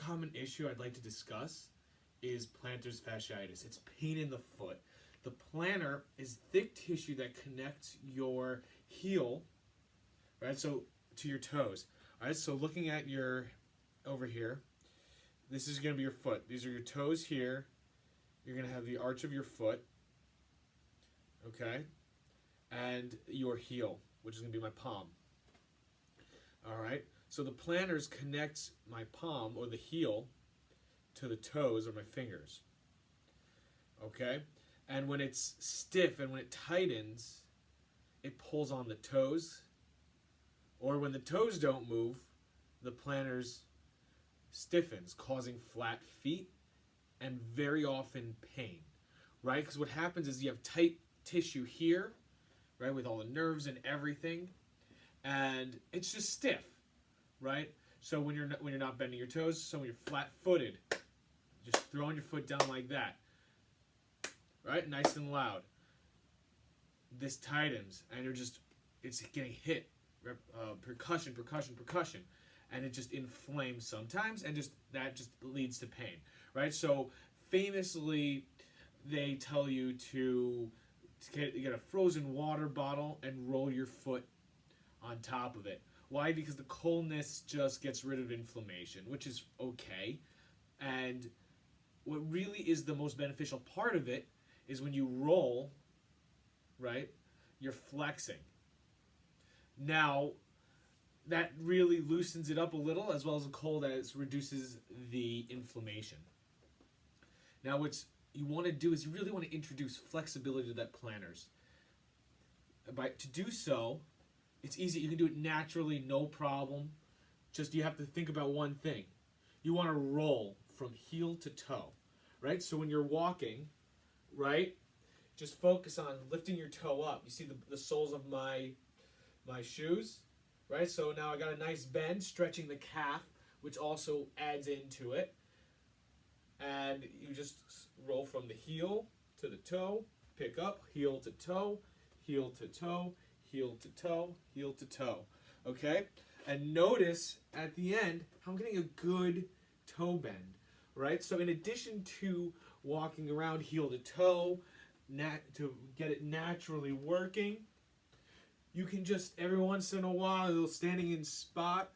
common issue I'd like to discuss is plantar fasciitis. It's pain in the foot. The plantar is thick tissue that connects your heel, right, so to your toes. All right, so looking at your, over here, this is going to be your foot. These are your toes here. You're going to have the arch of your foot, okay, and your heel, which is going to be my palm. All right, so the plantars connects my palm or the heel to the toes or my fingers, okay? And when it's stiff and when it tightens, it pulls on the toes, or when the toes don't move, the plantars stiffens, causing flat feet and very often pain, right? Because what happens is you have tight tissue here, right, with all the nerves and everything, and it's just stiff, right? So when you're not bending your toes, so when you're flat-footed, just throwing your foot down like that, right, nice and loud. This tightens, and it's getting hit, percussion, and it just inflames sometimes, and that just leads to pain, right? So famously, they tell you to get a frozen water bottle and roll your foot on top of it. Why? Because the coldness just gets rid of inflammation, which is okay. And what really is the most beneficial part of it is when you roll, right, you're flexing. Now, that really loosens it up a little, as well as the cold, as reduces the inflammation. Now, what you want to do is you really want to introduce flexibility to that plantars. To do so, it's easy. You can do it naturally, no problem. Just you have to think about one thing. You want to roll from heel to toe, right? So when you're walking, right, just focus on lifting your toe up. You see the soles of my shoes, right? So now I got a nice bend, stretching the calf, which also adds into it. And you just roll from the heel to the toe, pick up, heel to toe, heel to toe, heel to toe, heel to toe, okay? And notice at the end how I'm getting a good toe bend, right? So in addition to walking around heel to toe, to get it naturally working, you can just every once in a while, a little standing in spot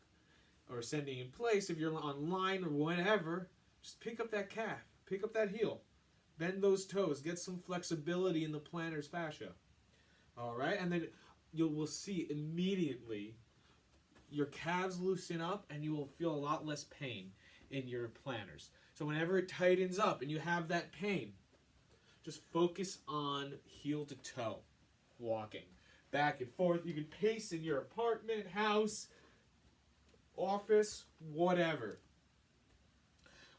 or standing in place, if you're online or whatever, just pick up that calf, pick up that heel, bend those toes, get some flexibility in the plantar fascia. All right, and then you will see immediately your calves loosen up and you will feel a lot less pain in your plantars. So whenever it tightens up and you have that pain, just focus on heel to toe walking. Back and forth. You can pace in your apartment, house, office, whatever.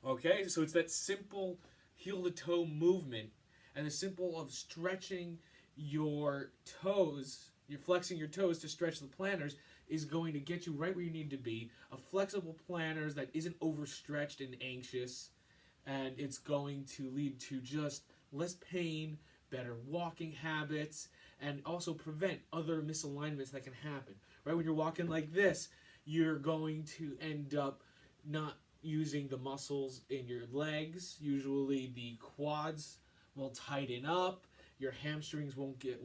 Okay, so it's that simple heel to toe movement and the simple of stretching your toes, you're flexing your toes to stretch the plantars, is going to get you right where you need to be. A flexible plantars that isn't overstretched and anxious, and it's going to lead to just less pain, better walking habits, and also prevent other misalignments that can happen. Right, when you're walking like this, you're going to end up not using the muscles in your legs. Usually the quads will tighten up, your hamstrings won't get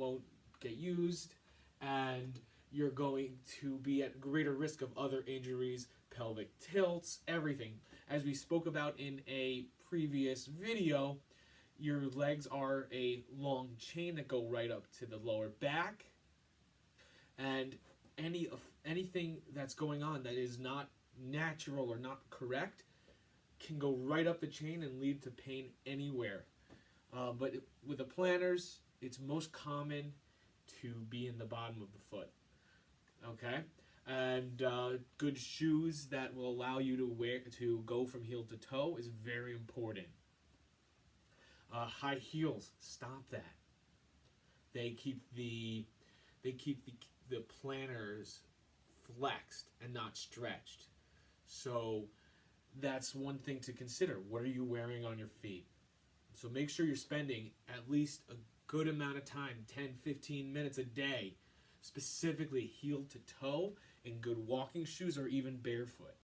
used, and you're going to be at greater risk of other injuries, pelvic tilts, everything. As we spoke about in a previous video, your legs are a long chain that go right up to the lower back, and anything that's going on that is not natural or not correct can go right up the chain and lead to pain anywhere. But with the plantars, it's most common to be in the bottom of the foot. Okay, and good shoes that will allow you to go from heel to toe is very important. High heels, stop that. They keep the plantars flexed and not stretched. So that's one thing to consider. What are you wearing on your feet? So make sure you're spending at least a good amount of time, 10-15 minutes a day, specifically heel to toe in good walking shoes or even barefoot.